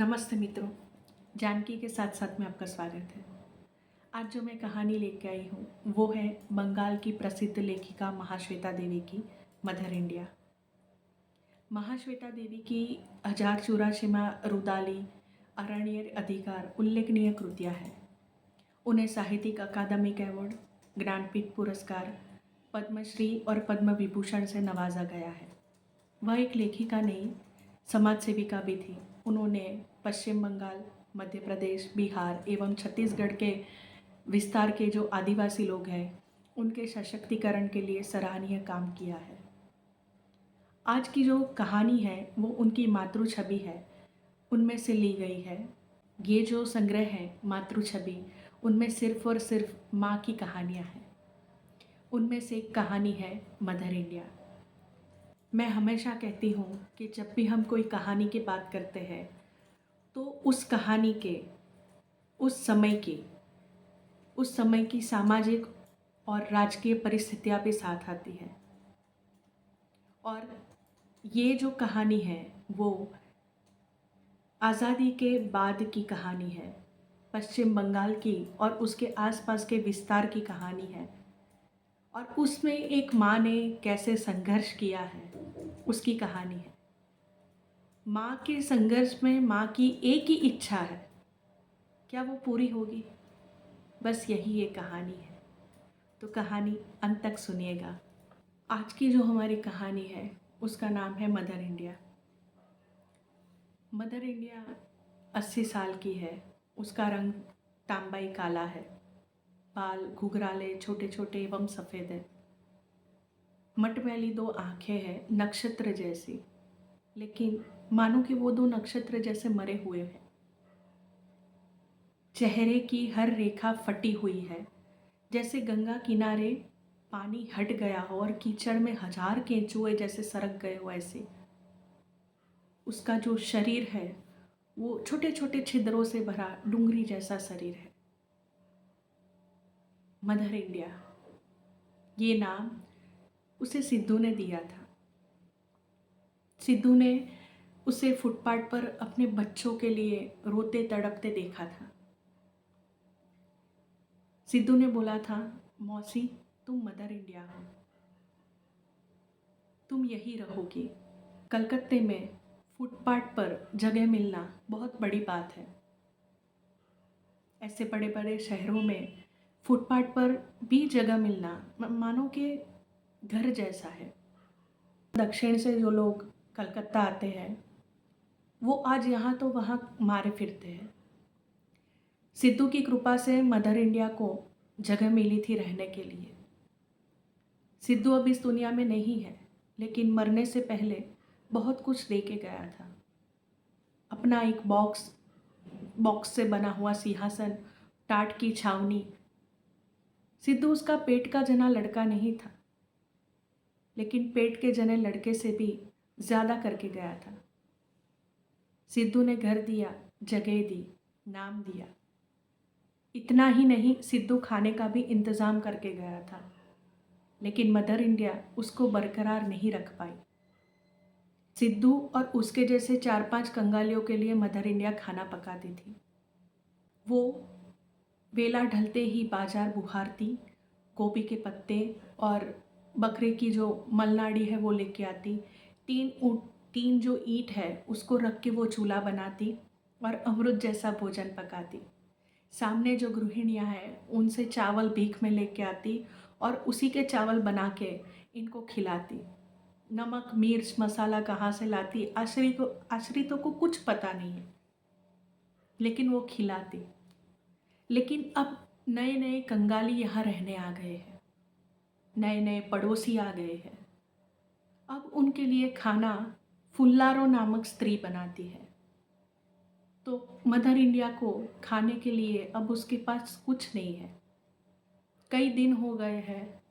नमस्ते मित्रों, जानकी के साथ साथ में आपका स्वागत है। आज जो मैं कहानी लेके आई हूँ वो है बंगाल की प्रसिद्ध लेखिका महाश्वेता देवी की मदर इंडिया। महाश्वेता देवी की 1084 रुदाली अरण्य अधिकार उल्लेखनीय कृतियाँ हैं। उन्हें साहित्यिक अकादमिक अवार्ड, ज्ञानपीठ पुरस्कार, पद्मश्री और पद्म विभूषण से नवाजा गया है। वह एक लेखिका नहीं, समाज सेविका भी थी। उन्होंने पश्चिम बंगाल, मध्य प्रदेश, बिहार एवं छत्तीसगढ़ के विस्तार के जो आदिवासी लोग हैं उनके सशक्तिकरण के लिए सराहनीय काम किया है। आज की जो कहानी है वो उनकी मातृ छवि है, उनमें से ली गई है। ये जो संग्रह है मातृ छवि, उनमें सिर्फ और सिर्फ माँ की कहानियाँ हैं। उनमें से एक कहानी है मदर इंडिया। मैं हमेशा कहती हूँ कि जब भी हम कोई कहानी की बात करते हैं तो उस कहानी के उस समय की सामाजिक और राजकीय परिस्थितियाँ भी साथ आती हैं। और ये जो कहानी है वो आज़ादी के बाद की कहानी है, पश्चिम बंगाल की और उसके आसपास के विस्तार की कहानी है। और उसमें एक माँ ने कैसे संघर्ष किया है उसकी कहानी है। माँ के संघर्ष में माँ की एक ही इच्छा है, क्या वो पूरी होगी? बस यही ये कहानी है। तो कहानी अंत तक सुनिएगा। आज की जो हमारी कहानी है उसका नाम है मदर इंडिया। मदर इंडिया 80 साल की है। उसका रंग तांबाई काला है, बाल घुघराले छोटे छोटे एवं सफ़ेद है। मटमैली 2 आँखें हैं नक्षत्र जैसी, लेकिन मानो कि वो 2 नक्षत्र जैसे मरे हुए हैं। चेहरे की हर रेखा फटी हुई है, जैसे गंगा किनारे पानी हट गया हो और कीचड़ में 1000 केंचुए जैसे सरक गए हो ऐसे। उसका जो शरीर है वो छोटे छोटे छिद्रों से भरा डूंगरी जैसा शरीर है। मदर इंडिया, ये नाम उसे सिद्धू ने दिया था। सिद्धू ने उसे फुटपाथ पर अपने बच्चों के लिए रोते तड़पते देखा था। सिद्धू ने बोला था, मौसी तुम मदर इंडिया हो, तुम यही रहोगी। कलकत्ते में फुटपाथ पर जगह मिलना बहुत बड़ी बात है। ऐसे बड़े बड़े शहरों में फुटपाथ पर भी जगह मिलना मानो कि घर जैसा है। दक्षिण से जो लोग कलकत्ता आते हैं वो आज यहाँ तो वहाँ मारे फिरते हैं। सिद्धू की कृपा से मदर इंडिया को जगह मिली थी रहने के लिए। सिद्धू अब इस दुनिया में नहीं है, लेकिन मरने से पहले बहुत कुछ दे के गया था। अपना एक बॉक्स से बना हुआ सिंहासन, टाट की छावनी। सिद्धू उसका पेट का जना लड़का नहीं था, लेकिन पेट के जने लड़के से भी ज़्यादा करके गया था। सिद्धू ने घर दिया, जगह दी, नाम दिया। इतना ही नहीं, सिद्धू खाने का भी इंतज़ाम करके गया था, लेकिन मदर इंडिया उसको बरकरार नहीं रख पाई। सिद्धू और उसके जैसे 4-5 कंगालियों के लिए मदर इंडिया खाना पकाती थी। वो वेला ढलते ही बाजार बुहारती, गोभी के पत्ते और बकरे की जो मलनाड़ी है वो लेके आती। तीन जो ईंट है उसको रख के वो चूल्हा बनाती और अमृत जैसा भोजन पकाती। सामने जो गृहिणियाँ हैं उनसे चावल भीख में लेके आती और उसी के चावल बना के इनको खिलाती। नमक मिर्च मसाला कहाँ से लाती आश्रितों को कुछ पता नहीं है, लेकिन वो खिलाती। लेकिन अब नए नए कंगाली यहाँ रहने आ गए हैं, नए नए पड़ोसी आ गए हैं। अब उनके लिए खाना फुल्लारो नामक स्त्री बनाती है। तो मदर इंडिया को खाने के लिए अब उसके पास कुछ नहीं है। कई दिन हो गए हैं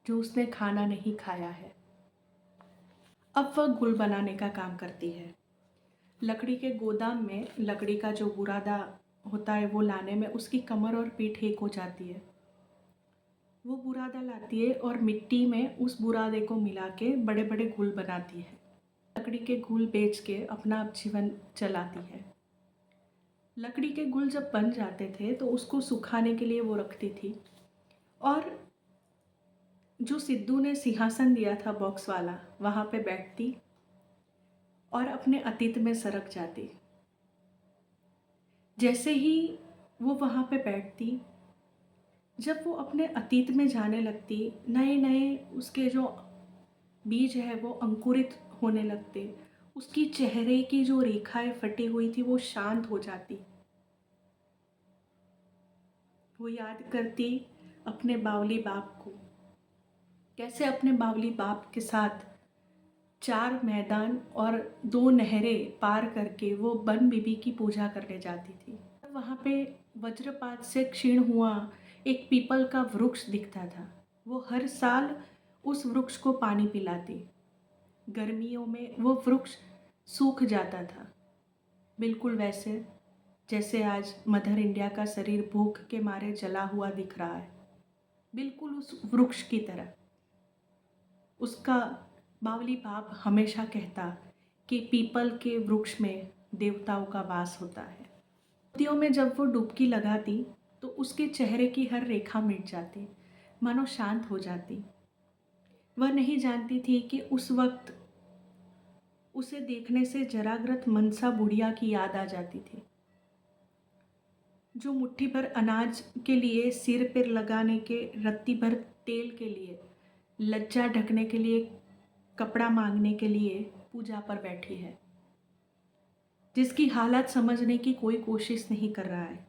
जो उसने खाना नहीं खाया है। अब वह गुल बनाने का काम करती है। लकड़ी के गोदाम में लकड़ी का जो बुरादा होता है वो लाने में उसकी कमर और पीठ एक हो जाती है। वो बुरादा लाती है और मिट्टी में उस बुरादे को मिला के बड़े बड़े गुल बनाती है। लकड़ी के गुल बेच के अपना जीवन चलाती है। लकड़ी के गुल जब बन जाते थे तो उसको सुखाने के लिए वो रखती थी। और जो सिद्धू ने सिंहासन दिया था बॉक्स वाला, वहाँ पे बैठती और अपने अतीत में सरक जाती। जैसे ही वो वहाँ पे बैठती, जब वो अपने अतीत में जाने लगती, नए नए उसके जो बीज है वो अंकुरित होने लगते। उसकी चेहरे की जो रेखाएं फटी हुई थी वो शांत हो जाती। वो याद करती अपने बावली बाप को, कैसे अपने बावली बाप के साथ 4 मैदान और 2 नहरें पार करके वो बन बीबी की पूजा करने जाती थी। वहाँ पे वज्रपात से क्षीण हुआ एक पीपल का वृक्ष दिखता था। वो हर साल उस वृक्ष को पानी पिलाती। गर्मियों में वो वृक्ष सूख जाता था, बिल्कुल वैसे जैसे आज मदर इंडिया का शरीर भूख के मारे जला हुआ दिख रहा है, बिल्कुल उस वृक्ष की तरह। उसका बावली बाप हमेशा कहता कि पीपल के वृक्ष में देवताओं का वास होता है। नदियों में जब वो डुबकी लगाती तो उसके चेहरे की हर रेखा मिट जाती, मानो शांत हो जाती। वह नहीं जानती थी कि उस वक्त उसे देखने से जराग्रत मनसा बुढ़िया की याद आ जाती थी, जो मुट्ठी भर अनाज के लिए, सिर पर लगाने के रत्ती भर तेल के लिए, लज्जा ढकने के लिए, कपड़ा मांगने के लिए पूजा पर बैठी है, जिसकी हालत समझने की कोई कोशिश नहीं कर रहा है,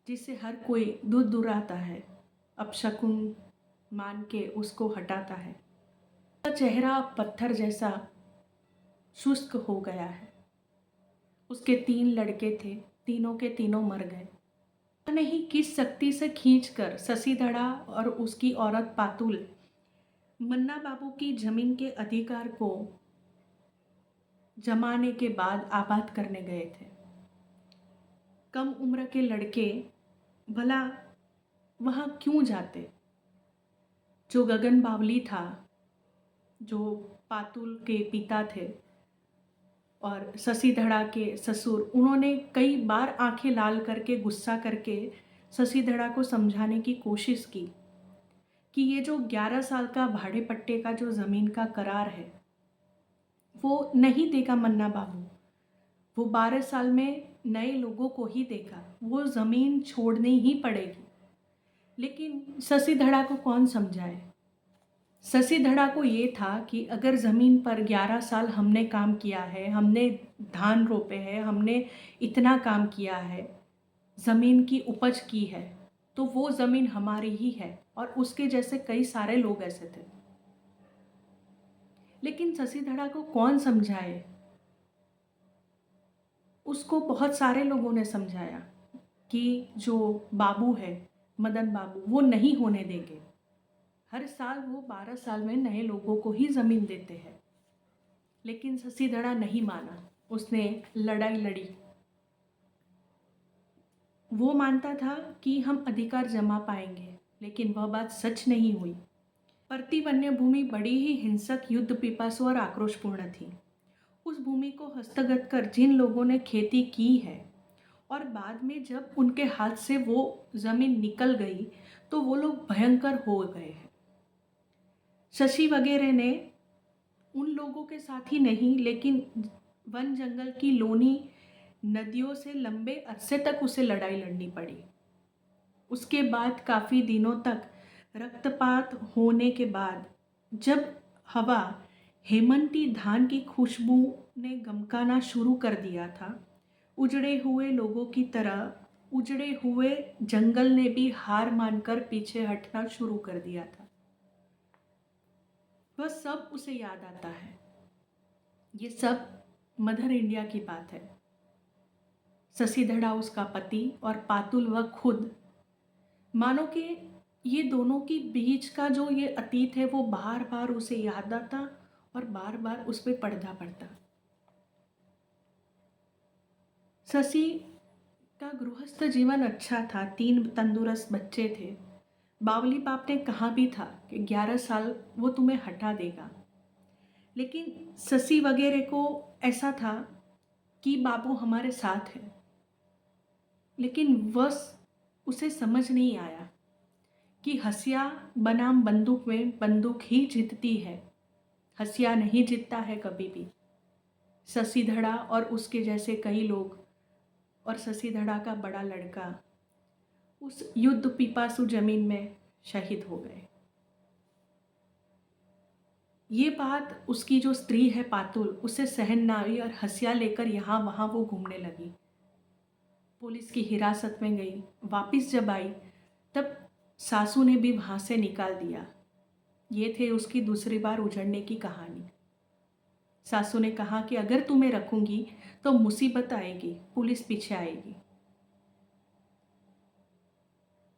जिससे हर कोई दूर दूर आता है, अपशकुन मान के उसको हटाता है। उसका चेहरा पत्थर जैसा शुष्क हो गया है। उसके 3 लड़के थे, तीनों के तीनों मर गए। नहीं किस शक्ति से खींचकर शशि धड़ा और उसकी औरत पातुल मन्ना बाबू की जमीन के अधिकार को जमाने के बाद आबाद करने गए थे। कम उम्र के लड़के भला वहाँ क्यों जाते? जो गगन बावली था, जो पातुल के पिता थे और शशि धड़ा के ससुर, उन्होंने कई बार आंखें लाल करके, गुस्सा करके शशि धड़ा को समझाने की कोशिश की कि ये जो 11 साल का भाड़े पट्टे का जो ज़मीन का करार है वो नहीं देगा मन्ना बाबू। वो 12 साल में नए लोगों को ही देगा, वो ज़मीन छोड़नी ही पड़ेगी। लेकिन शशि धड़ा को कौन समझाए? शशि धड़ा को ये था कि अगर ज़मीन पर 11 साल हमने काम किया है, हमने धान रोपे हैं, हमने इतना काम किया है, ज़मीन की उपज की है, तो वो ज़मीन हमारी ही है। और उसके जैसे कई सारे लोग ऐसे थे। लेकिन शशि धड़ा को कौन समझाए? उसको बहुत सारे लोगों ने समझाया कि जो बाबू है, मदन बाबू, वो नहीं होने देंगे। हर साल वो 12 साल में नए लोगों को ही ज़मीन देते हैं। लेकिन शशि धड़ा नहीं माना, उसने लड़ाई लड़ी। वो मानता था कि हम अधिकार जमा पाएंगे, लेकिन वह बात सच नहीं हुई। परती वन्य भूमि बड़ी ही हिंसक, युद्ध पिपासु और आक्रोशपूर्ण थी। उस भूमि को हस्तगत कर जिन लोगों ने खेती की है और बाद में जब उनके हाथ से वो ज़मीन निकल गई तो वो लोग भयंकर हो गए हैं। शशि वगैरह ने उन लोगों के साथ ही नहीं, लेकिन वन जंगल की लोनी नदियों से लंबे अरसे तक उसे लड़ाई लड़नी पड़ी। उसके बाद काफ़ी दिनों तक रक्तपात होने के बाद जब हवा हेमंती धान की खुशबू ने गमकाना शुरू कर दिया था, उजड़े हुए लोगों की तरह उजड़े हुए जंगल ने भी हार मानकर पीछे हटना शुरू कर दिया था। वह सब उसे याद आता है। ये सब मदर इंडिया की बात है। शशि धड़ा उसका पति और पातुल व खुद, मानो कि ये दोनों के बीच का जो ये अतीत है वो बार बार उसे याद आता और बार बार उस पर पर्दा पड़ता। शशि का गृहस्थ जीवन अच्छा था, 3 तंदुरुस्त बच्चे थे। बावली बाप ने कहा भी था कि 11 साल वो तुम्हें हटा देगा। लेकिन शशि वगैरह को ऐसा था कि बाबू हमारे साथ है, लेकिन बस उसे समझ नहीं आया कि हसिया बनाम बंदूक में बंदूक ही जीतती है, हसिया नहीं जीतता है कभी भी। शशि धड़ा और उसके जैसे कई लोग और शशि धड़ा का बड़ा लड़का उस युद्ध पिपासु जमीन में शहीद हो गए। ये बात उसकी जो स्त्री है पातुल, उसे सहन ना हुई और हसिया लेकर यहाँ वहाँ वो घूमने लगी। पुलिस की हिरासत में गई, वापस जब आई तब सासू ने भी वहाँ से निकाल दिया। ये थे उसकी दूसरी बार उजड़ने की कहानी। सासू ने कहा कि अगर तुम्हें रखूंगी तो मुसीबत आएगी, पुलिस पीछे आएगी।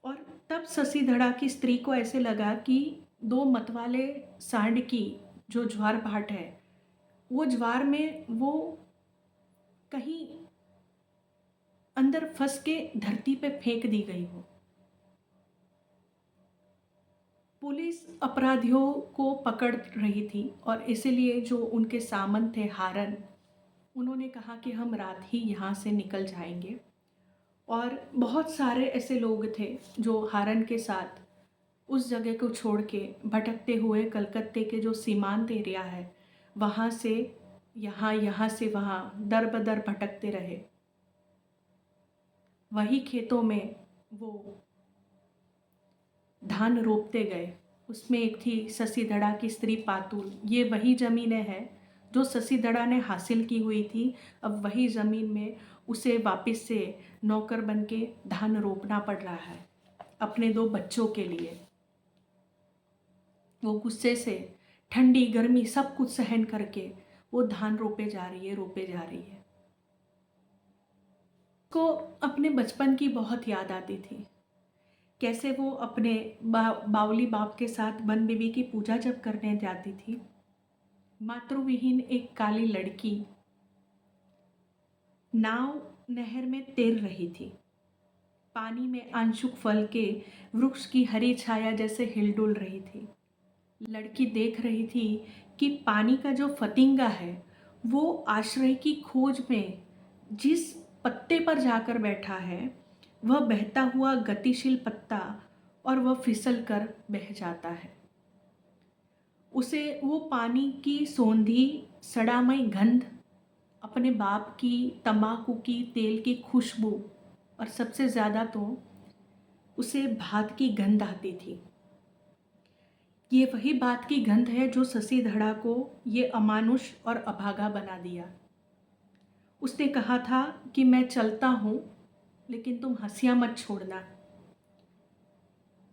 और तब शशि धड़ा की स्त्री को ऐसे लगा कि दो मतवाले सांड की जो ज्वार भाट है, वो ज्वार में वो कहीं अंदर फंस के धरती पे फेंक दी गई हो। पुलिस अपराधियों को पकड़ रही थी और इसीलिए जो उनके सामंत थे हारन, उन्होंने कहा कि हम रात ही यहाँ से निकल जाएंगे। और बहुत सारे ऐसे लोग थे जो हारन के साथ उस जगह को छोड़ के भटकते हुए कलकत्ते के जो सीमांत एरिया है वहाँ से यहाँ, यहाँ से वहाँ दर बदर भटकते रहे। वही खेतों में वो धान रोपते गए। उसमें एक थी शशि धड़ा की स्त्री पातुल। ये वही ज़मीनें हैं जो शशि धड़ा ने हासिल की हुई थी। अब वही ज़मीन में उसे वापस से नौकर बन के धान रोपना पड़ रहा है अपने दो बच्चों के लिए। वो गुस्से से ठंडी गर्मी सब कुछ सहन करके वो धान रोपे जा रही है। को अपने बचपन की बहुत याद आती थी, कैसे वो अपने बावली बाप के साथ बन बीबी की पूजा जब करने जाती थी। मातृविहीन एक काली लड़की नाव नहर में तैर रही थी। पानी में आंशुक फल के वृक्ष की हरी छाया जैसे हिलडुल रही थी। लड़की देख रही थी कि पानी का जो फतिंगा है वो आश्रय की खोज में जिस पत्ते पर जाकर बैठा है वह बहता हुआ गतिशील पत्ता और वह फिसल कर बह जाता है। उसे वो पानी की सौंधी सड़ामय गंध, अपने बाप की तंबाकू की तेल की खुशबू और सबसे ज़्यादा तो उसे भात की गंध आती थी। ये वही बात की गंध है जो शशि धड़ा को ये अमानुष और अभागा बना दिया। उसने कहा था कि मैं चलता हूँ लेकिन तुम हंसिया मत छोड़ना।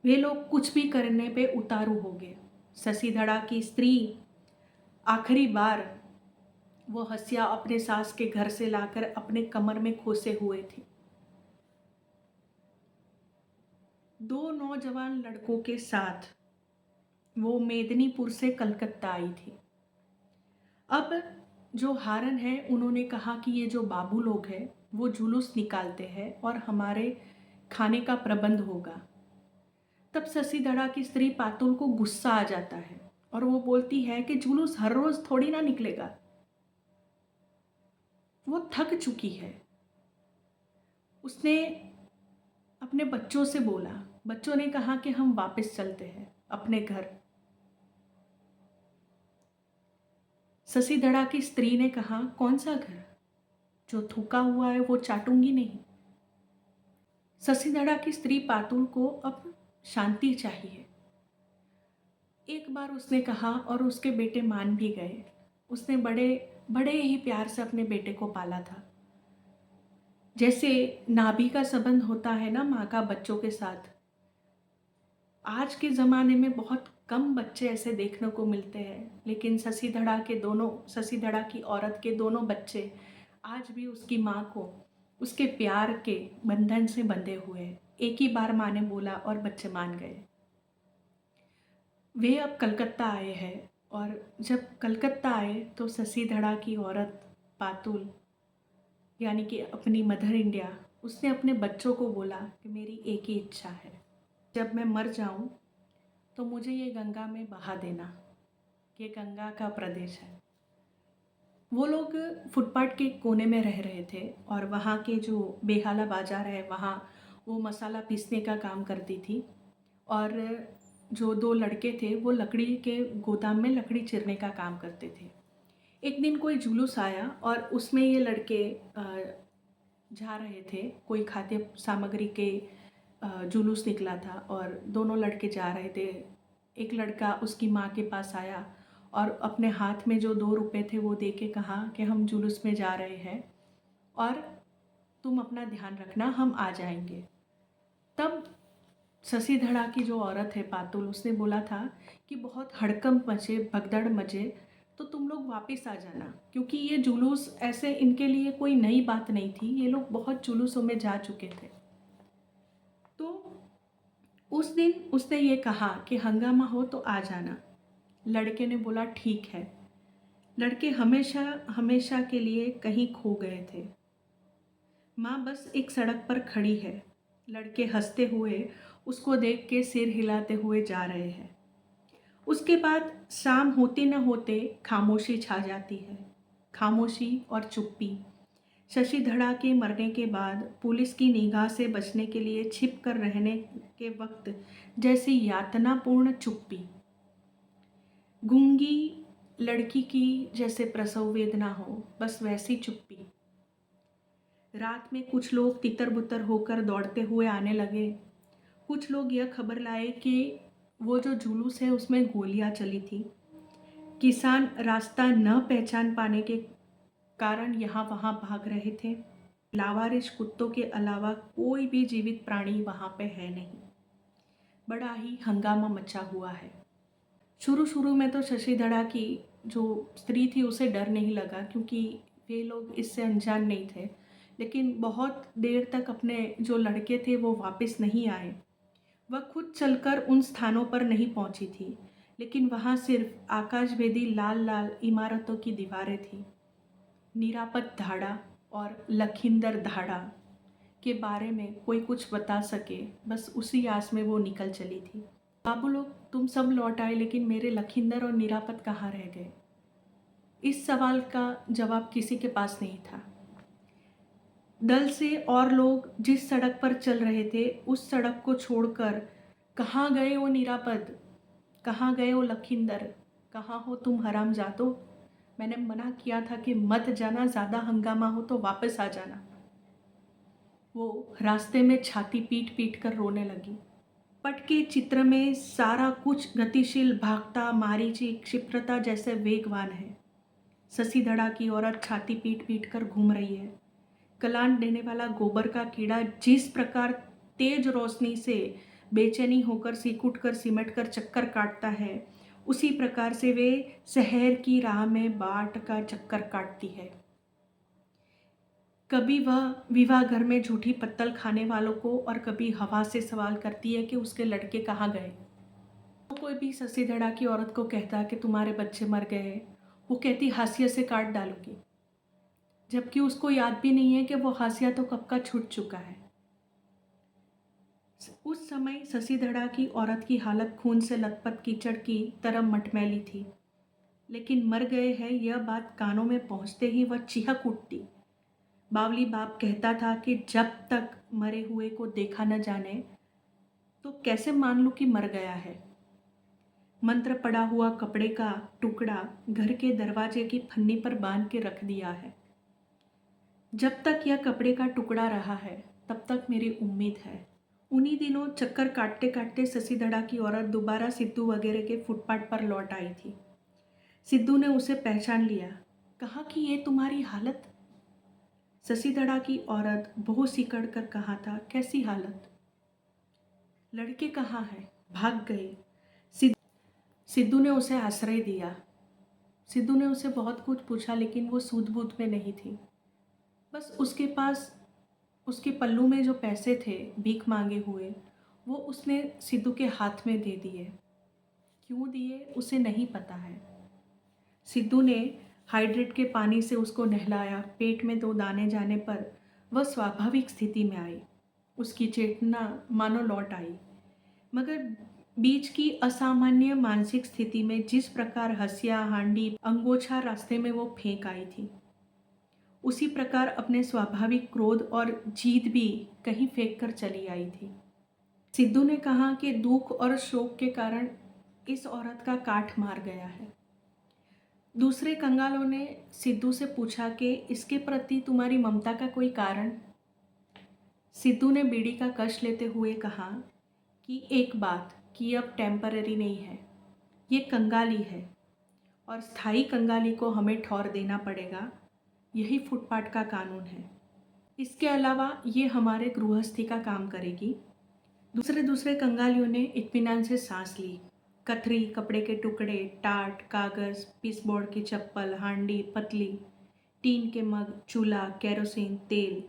वे लोग कुछ भी करने पे उतारू हो गए। शशि धड़ा की स्त्री आखिरी बार वो हंसिया अपने सास के घर से लाकर अपने कमर में खोसे हुए थी। दो नौजवान लड़कों के साथ वो मेदिनीपुर से कलकत्ता आई थी। अब जो हारन है उन्होंने कहा कि ये जो बाबू लोग हैं वो जुलूस निकालते हैं और हमारे खाने का प्रबंध होगा। तब शशि धड़ा की स्त्री पातुल को गुस्सा आ जाता है और वो बोलती है कि जुलूस हर रोज थोड़ी ना निकलेगा। वो थक चुकी है। उसने अपने बच्चों से बोला, बच्चों ने कहा कि हम वापस चलते हैं अपने घर। शशि धड़ा की स्त्री ने कहा, कौन सा घर? जो थूका हुआ है वो चाटूंगी नहीं। शशि धड़ा की स्त्री पातुल को अब शांति चाहिए। एक बार उसने कहा और उसके बेटे मान भी गए। उसने बड़े बड़े ही प्यार से अपने बेटे को पाला था। जैसे नाभि का संबंध होता है ना माँ का बच्चों के साथ। आज के ज़माने में बहुत कम बच्चे ऐसे देखने को मिलते हैं, लेकिन शशि धड़ा की औरत के दोनों बच्चे आज भी उसकी माँ को उसके प्यार के बंधन से बंधे हुए हैं। एक ही बार माँ ने बोला और बच्चे मान गए। वे अब कलकत्ता आए हैं और जब कलकत्ता आए तो शशि धड़ा की औरत पातुल यानी कि अपनी मदर इंडिया, उसने अपने बच्चों को बोला कि मेरी एक ही इच्छा है, जब मैं मर जाऊं तो मुझे ये गंगा में बहा देना। ये गंगा का प्रदेश है। वो लोग फुटपाथ के कोने में रह रहे थे और वहाँ के जो बेहाला बाज़ार है वहाँ वो मसाला पीसने का काम करती थी। और जो 2 लड़के थे वो लकड़ी के गोदाम में लकड़ी चीरने का काम करते थे। एक दिन कोई जुलूस आया और उसमें ये लड़के जा रहे थे, कोई खाद्य सामग्री के जुलूस निकला था और दोनों लड़के जा रहे थे। एक लड़का उसकी माँ के पास आया और अपने हाथ में जो 2 रुपए थे वो दे के कहा कि हम जुलूस में जा रहे हैं और तुम अपना ध्यान रखना, हम आ जाएंगे। तब शशि धड़ा की जो औरत है पातुल, उसने बोला था कि बहुत हड़कंप मचे, भगदड़ मचे, तो तुम लोग वापस आ जाना, क्योंकि ये जुलूस ऐसे इनके लिए कोई नई बात नहीं थी, ये लोग बहुत जुलूसों में जा चुके थे। तो उस दिन उसने ये कहा कि हंगामा हो तो आ जाना। लड़के ने बोला ठीक है। लड़के हमेशा हमेशा के लिए कहीं खो गए थे। माँ बस एक सड़क पर खड़ी है। लड़के हंसते हुए उसको देख के सिर हिलाते हुए जा रहे हैं। उसके बाद शाम होते न होते खामोशी छा जाती है। खामोशी और चुप्पी। शशि धड़ा के मरने के बाद पुलिस की निगाह से बचने के लिए छिप कर रहने के वक्त जैसी यातनापूर्ण चुप्पी। गूंगी लड़की की जैसे प्रसव वेदना हो, बस वैसी चुप्पी। रात में कुछ लोग तितर बुतर होकर दौड़ते हुए आने लगे। कुछ लोग यह खबर लाए कि वो जो जुलूस है उसमें गोलियां चली थी। किसान रास्ता न पहचान पाने के कारण यहाँ वहाँ भाग रहे थे। लावारिश कुत्तों के अलावा कोई भी जीवित प्राणी वहाँ पे है नहीं। बड़ा ही हंगामा मचा हुआ है। शुरू शुरू में तो शशि धड़ा की जो स्त्री थी उसे डर नहीं लगा, क्योंकि वे लोग इससे अनजान नहीं थे। लेकिन बहुत देर तक अपने जो लड़के थे वो वापस नहीं आए। वह खुद चलकर उन स्थानों पर नहीं पहुंची थी, लेकिन वहाँ सिर्फ आकाशभेदी लाल लाल इमारतों की दीवारें थीं। निरापद धाड़ा और लखिंदर धाड़ा के बारे में कोई कुछ बता सके, बस उसी आस में वो निकल चली थी। बाबू लोग तुम सब लौट आए, लेकिन मेरे लखिंदर और निरापद कहाँ रह गए? इस सवाल का जवाब किसी के पास नहीं था। दल से और लोग जिस सड़क पर चल रहे थे उस सड़क को छोड़कर कहाँ गए वो निरापद, कहाँ गए वो लखिंदर, कहाँ हो तुम हरामजादो? मैंने मना किया था कि मत जाना, ज़्यादा हंगामा हो तो वापस आ जाना। वो रास्ते में छाती पीट पीट कर रोने लगी। पट के चित्र में सारा कुछ गतिशील, भागता, मारीची, क्षिप्रता जैसे वेगवान है। शशि धड़ा की औरत छाती पीट पीट कर घूम रही है। कलांट देने वाला गोबर का कीड़ा जिस प्रकार तेज रोशनी से बेचैनी होकर सिकुट कर सिमट कर चक्कर काटता है, उसी प्रकार से वे शहर की राह में बाट का चक्कर काटती है। कभी वह विवाह घर में झूठी पत्तल खाने वालों को और कभी हवा से सवाल करती है कि उसके लड़के कहाँ गए। कोई भी शशि धड़ा की औरत को कहता कि तुम्हारे बच्चे मर गए, वो कहती हाशिया से काट डालूंगी, जबकि उसको याद भी नहीं है कि वो हाशिया तो कब का छूट चुका है। उस समय शशि धड़ा की औरत की हालत खून से लथपथ कीचड़ की तरह मटमैली थी, लेकिन मर गए हैं यह बात कानों में पहुंचते ही वह चीखक उठती। बावली बाप कहता था कि जब तक मरे हुए को देखा न जाने तो कैसे मान लूं कि मर गया है। मंत्र पड़ा हुआ कपड़े का टुकड़ा घर के दरवाजे की फन्नी पर बांध के रख दिया है। जब तक यह कपड़े का टुकड़ा रहा है तब तक मेरी उम्मीद है। उन्हीं दिनों चक्कर काटते काटते शशि धड़ा की औरत दोबारा सिद्धू वगैरह के फुटपाथ पर लौट आई थी। सिद्धू ने उसे पहचान लिया। कहा कि ये तुम्हारी हालत? शशि धड़ा की औरत बहु सिकड़ कर कहा था, कैसी हालत? लड़के कहाँ हैं? भाग गए। सिद्धू ने उसे आश्रय दिया। सिद्धू ने उसे बहुत कुछ पूछा, लेकिन वो सूझबूझ में नहीं थी। बस उसके पास उसके पल्लू में जो पैसे थे भीख मांगे हुए, वो उसने सिद्धू के हाथ में दे दिए। क्यों दिए उसे नहीं पता है। सिद्धू ने हाइड्रेट के पानी से उसको नहलाया। पेट में 2 दाने जाने पर वह स्वाभाविक स्थिति में आई। उसकी चेतना मानो लौट आई। मगर बीच की असामान्य मानसिक स्थिति में जिस प्रकार हसिया हांडी अंगोछा रास्ते में वो फेंक आई थी, उसी प्रकार अपने स्वाभाविक क्रोध और जीत भी कहीं फेंक कर चली आई थी। सिद्धू ने कहा कि दुख और शोक के कारण इस औरत का काठ मार गया है। दूसरे कंगालों ने सिद्धू से पूछा कि इसके प्रति तुम्हारी ममता का कोई कारण? सिद्धू ने बीड़ी का कश लेते हुए कहा कि एक बात कि अब टेम्पररी नहीं है, ये कंगाली है और स्थायी कंगाली को हमें ठौर देना पड़ेगा। यही फुटपाथ का कानून है। इसके अलावा ये हमारे गृहस्थी का काम करेगी। दूसरे कंगालियों ने इत्मीनान से सांस ली। कथरी, कपड़े के टुकड़े, टाट, कागज़, पीसबोर्ड की चप्पल, हांडी, पतली, टीन के मग, चूल्हा, केरोसिन, तेल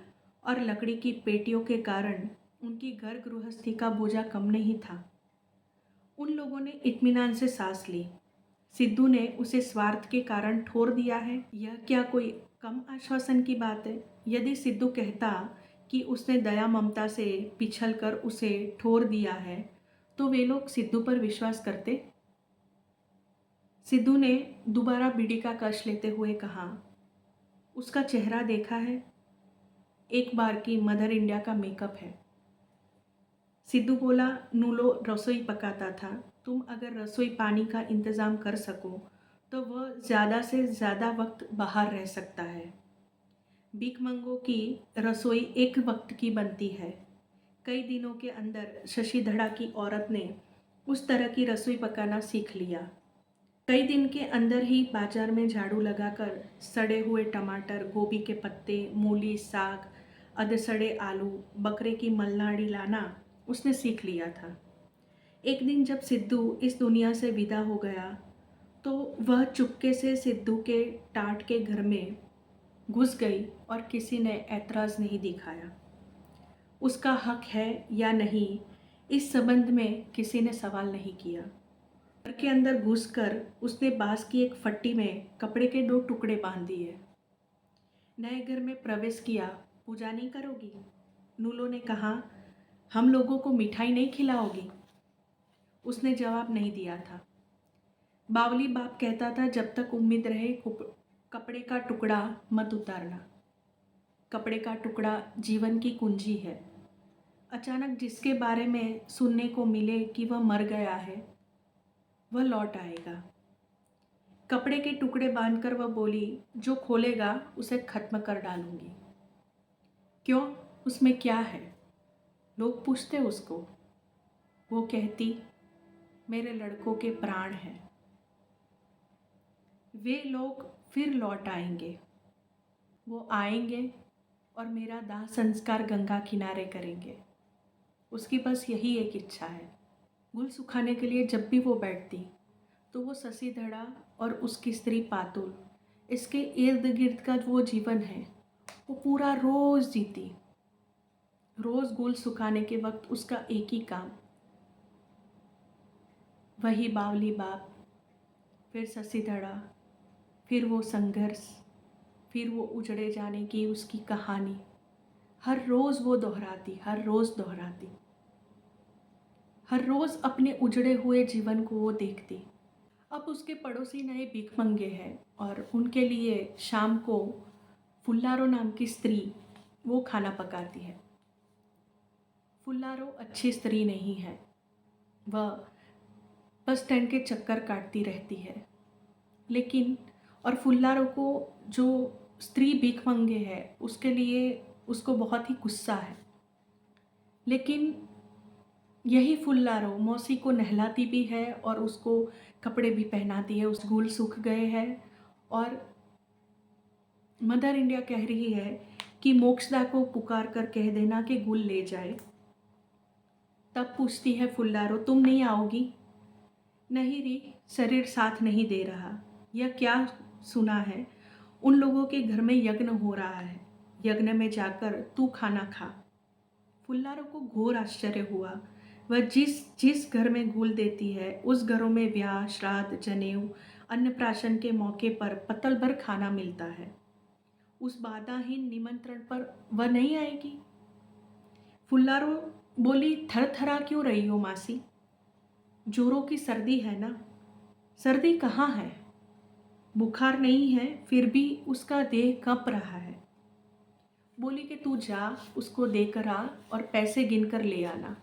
और लकड़ी की पेटियों के कारण उनकी घर गृहस्थी का बोझा कम नहीं था। उन लोगों ने इत्मीनान से सांस ली। सिद्धू ने उसे स्वार्थ के कारण ठोर दिया है, यह क्या कोई कम आश्वासन की बात है? यदि सिद्धू कहता कि उसने दया ममता से पिछलकर उसे ठोर दिया है, तो वे लोग सिद्धू पर विश्वास करते? सिद्धू ने दोबारा बीड़ी का कश लेते हुए कहा, उसका चेहरा देखा है? एक बार की मदर इंडिया का मेकअप है। सिद्धू बोला, नूलो रसोई पकाता था। तुम अगर रसोई पानी का इंतज़ाम कर सको तो वह ज़्यादा से ज़्यादा वक्त बाहर रह सकता है। भीखमंगों की रसोई एक वक्त की बनती है। कई दिनों के अंदर शशि धड़ा की औरत ने उस तरह की रसोई पकाना सीख लिया। कई दिन के अंदर ही बाजार में झाड़ू लगाकर सड़े हुए टमाटर, गोभी के पत्ते, मूली, साग, अधसड़े आलू, बकरे की मलनाड़ी लाना उसने सीख लिया था। एक दिन जब सिद्धू इस दुनिया से विदा हो गया तो वह चुपके से सिद्धू के टाट के घर में घुस गई और किसी ने ऐतराज़ नहीं दिखाया। उसका हक है या नहीं, इस संबंध में किसी ने सवाल नहीं किया। घर के अंदर घुसकर उसने बांस की एक फट्टी में कपड़े के 2 टुकड़े बांध दिए। नए घर में प्रवेश किया। पूजा नहीं करोगी? नूलो ने कहा, हम लोगों को मिठाई नहीं खिलाओगी? उसने जवाब नहीं दिया था। बावली बाप कहता था, जब तक उम्मीद रहे कपड़े का टुकड़ा मत उतारना। कपड़े का टुकड़ा जीवन की कुंजी है। अचानक जिसके बारे में सुनने को मिले कि वह मर गया है, वह लौट आएगा। कपड़े के टुकड़े बांधकर वह बोली, जो खोलेगा उसे खत्म कर डालूंगी। क्यों? उसमें क्या है? लोग पूछते उसको। वो कहती, मेरे लड़कों के प्राण हैं। वे लोग फिर लौट आएंगे। वो आएंगे और मेरा दाह संस्कार गंगा किनारे करेंगे। उसकी बस यही एक इच्छा है। गुल सुखाने के लिए जब भी वो बैठती तो वो शशि धड़ा और उसकी स्त्री पातुल, इसके इर्द गिर्द का वो जीवन है, वो पूरा रोज़ जीती। रोज़ गुल सुखाने के वक्त उसका एक ही काम, वही बावली बाप, फिर शशि धड़ा, फिर वो संघर्ष, फिर वो उजड़े जाने की उसकी कहानी। हर रोज़ वो दोहराती, हर रोज़ दोहराती। हर रोज़ अपने उजड़े हुए जीवन को वो देखती। अब उसके पड़ोसी नए भिखमंगे हैं और उनके लिए शाम को फुल्लारो नाम की स्त्री वो खाना पकाती है। फुल्लारो अच्छी स्त्री नहीं है। वह बस स्टैंड के चक्कर काटती रहती है। लेकिन और फुल्लारो को जो स्त्री भिखमंगे है उसके लिए उसको बहुत ही गुस्सा है। लेकिन यही फुल्लारो मौसी को नहलाती भी है और उसको कपड़े भी पहनाती है। उस गुल सूख गए हैं और मदर इंडिया कह रही है कि मोक्षदा को पुकार कर कह देना कि गुल ले जाए। तब पूछती है फुल्लारो, तुम नहीं आओगी? नहीं री, शरीर साथ नहीं दे रहा। यह क्या सुना है? उन लोगों के घर में यज्ञ हो रहा है, यज्ञ में जाकर तू खाना खा। फुल्लारो को घोर आश्चर्य हुआ। वह जिस जिस घर में गुल देती है उस घरों में ब्याह, श्राद्ध, जनेऊ, अन्नप्राशन के मौके पर पतल भर खाना मिलता है। उस बाधाहीन निमंत्रण पर वह नहीं आएगी? फुल्लारो बोली, थर थरा क्यों रही हो मासी? जोरों की सर्दी है ना। सर्दी कहाँ है? बुखार नहीं है, फिर भी उसका देह कांप रहा है। बोली कि तू जा, उसको देकर आ और पैसे गिन कर ले आना।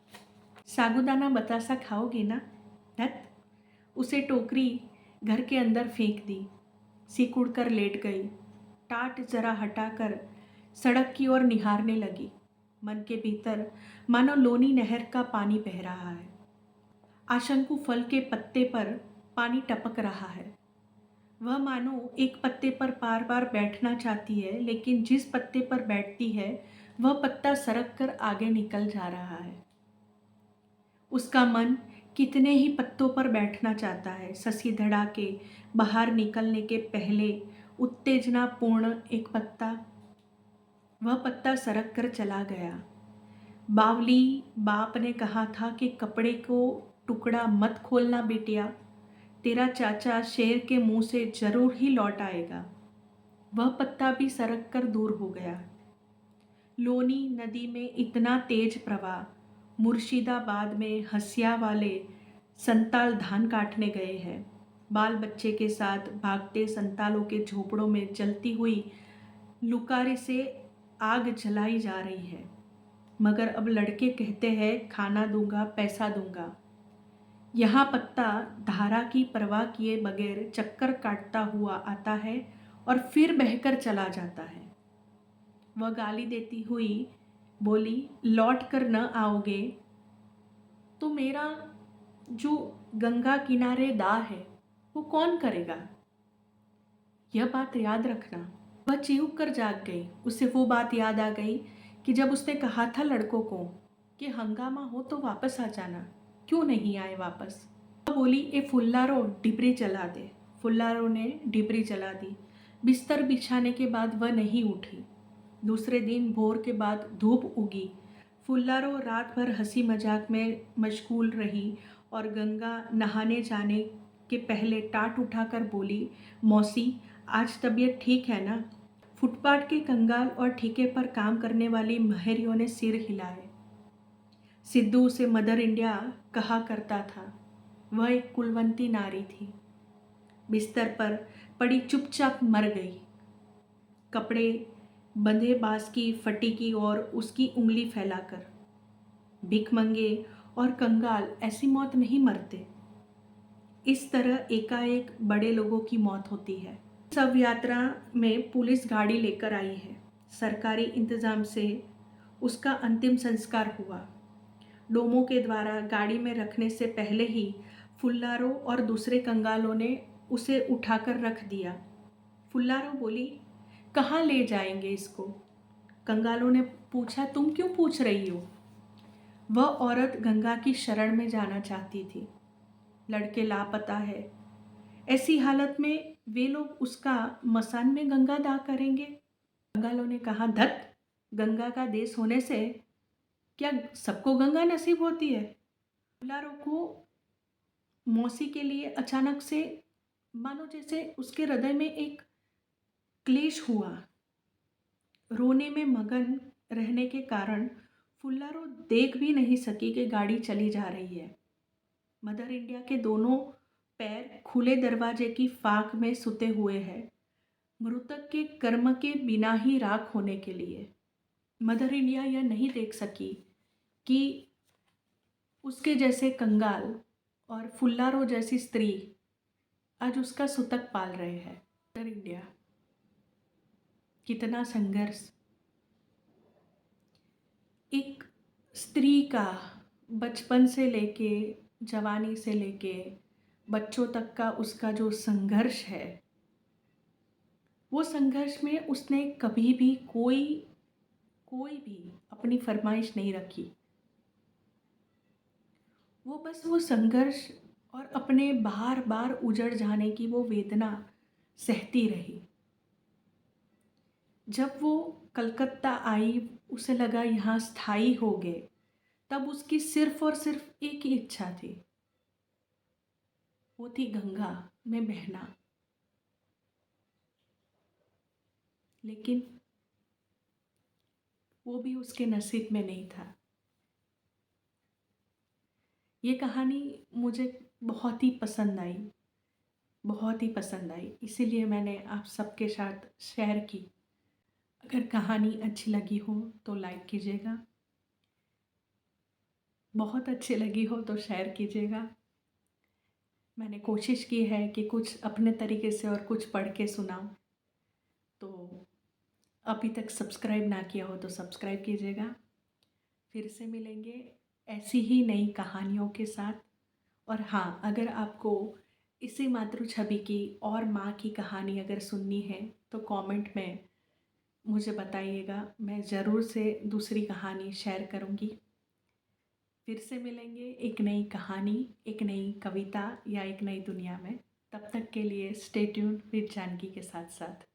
साबूदाना बतासा खाओगी ना? धत। उसे टोकरी घर के अंदर फेंक दी। सिकुड़ कर लेट गई। टाट जरा हटाकर सड़क की ओर निहारने लगी। मन के भीतर मानो लोनी नहर का पानी बह रहा है। आशंकु फल के पत्ते पर पानी टपक रहा है। वह मानो एक पत्ते पर बार बार बैठना चाहती है, लेकिन जिस पत्ते पर बैठती है वह पत्ता सरक कर आगे निकल जा रहा है। उसका मन कितने ही पत्तों पर बैठना चाहता है। ससी धड़ा के बाहर निकलने के पहले उत्तेजनापूर्ण एक पत्ता, वह पत्ता सरक कर चला गया। बावली बाप ने कहा था कि कपड़े को टुकड़ा मत खोलना बेटिया, तेरा चाचा शेर के मुंह से जरूर ही लौट आएगा। वह पत्ता भी सरक कर दूर हो गया। लोनी नदी में इतना तेज प्रवाह। मुर्शिदाबाद में हसिया वाले संताल धान काटने गए हैं। बाल बच्चे के साथ भागते संतालों के झोपड़ों में जलती हुई लुकारी से आग जलाई जा रही है। मगर अब लड़के कहते हैं खाना दूंगा, पैसा दूंगा। यहाँ पत्ता धारा की परवाह किए बगैर चक्कर काटता हुआ आता है और फिर बहकर चला जाता है। वह गाली देती हुई बोली, लौट कर न आओगे तो मेरा जो गंगा किनारे दाह है वो कौन करेगा? यह बात याद रखना। वह चीख कर जाग गई। उसे वो बात याद आ गई कि जब उसने कहा था लड़कों को कि हंगामा हो तो वापस आ जाना, क्यों नहीं आए वापस। वह बोली, ए फुल्लारो डिबरी जला दे। फुल्लारो ने डिबरी जला दी। बिस्तर बिछाने के बाद वह नहीं उठी। दूसरे दिन भोर के बाद धूप उगी। फुल्लारो रात भर हंसी मजाक में मशगूल रही और गंगा नहाने जाने के पहले टाट उठाकर बोली, मौसी आज तबीयत ठीक है ना? फुटपाथ के कंगाल और ठेके पर काम करने वाली महरियों ने सिर हिलाए। सिद्धू उसे मदर इंडिया कहा करता था। वह एक कुलवंती नारी थी। बिस्तर पर पड़ी चुपचाप मर गई। कपड़े बंधे बांस की फटी की और उसकी उंगली फैलाकर। भिखमंगे और कंगाल ऐसी मौत नहीं मरते। इस तरह एकाएक बड़े लोगों की मौत होती है। शव यात्रा में पुलिस गाड़ी लेकर आई है। सरकारी इंतजाम से उसका अंतिम संस्कार हुआ। डोमों के द्वारा गाड़ी में रखने से पहले ही फुल्लारो और दूसरे कंगालों ने उसे उठाकर रख दिया। फुल्लारो बोली, कहाँ ले जाएंगे इसको? कंगालों ने पूछा, तुम क्यों पूछ रही हो? वह औरत गंगा की शरण में जाना चाहती थी। लड़के लापता है। ऐसी हालत में वे लोग उसका मसान में गंगा दाह करेंगे। कंगालों ने कहा, धत, गंगा का देश होने से क्या सबको गंगा नसीब होती है? फुल्लारो को मौसी के लिए अचानक से मानो जैसे उसके हृदय में एक क्लेश हुआ। रोने में मगन रहने के कारण फुल्लारो देख भी नहीं सकी कि गाड़ी चली जा रही है। मदर इंडिया के दोनों पैर खुले दरवाजे की फाक में सुते हुए हैं, मृतक के कर्म के बिना ही राख होने के लिए। मदर इंडिया यह नहीं देख सकी कि उसके जैसे कंगाल और फुल्लारो जैसी स्त्री आज उसका सुतक पाल रहे हैं। मदर इंडिया, कितना संघर्ष। एक स्त्री का बचपन से लेके जवानी से लेके बच्चों तक का उसका जो संघर्ष है, वो संघर्ष में उसने कभी भी कोई भी अपनी फरमाइश नहीं रखी। वो बस वो संघर्ष और अपने बार बार उजड़ जाने की वो वेदना सहती रही। जब वो कलकत्ता आई, उसे लगा यहाँ स्थायी हो गए, तब उसकी सिर्फ और सिर्फ एक ही इच्छा थी, वो थी गंगा में बहना। लेकिन वो भी उसके नसीब में नहीं था। ये कहानी मुझे बहुत ही पसंद आई, बहुत ही पसंद आई, इसीलिए मैंने आप सबके साथ शेयर की। अगर कहानी अच्छी लगी हो तो लाइक कीजिएगा, बहुत अच्छी लगी हो तो शेयर कीजिएगा। मैंने कोशिश की है कि कुछ अपने तरीके से और कुछ पढ़ के सुनाऊँ, तो अभी तक सब्सक्राइब ना किया हो तो सब्सक्राइब कीजिएगा। फिर से मिलेंगे ऐसी ही नई कहानियों के साथ। और हाँ, अगर आपको इसी मातृ छवि की और माँ की कहानी अगर सुननी है तो कमेंट में मुझे बताइएगा, मैं ज़रूर से दूसरी कहानी शेयर करूँगी। फिर से मिलेंगे एक नई कहानी, एक नई कविता या एक नई दुनिया में। तब तक के लिए स्टे ट्यून्ड विद जानकी के साथ साथ।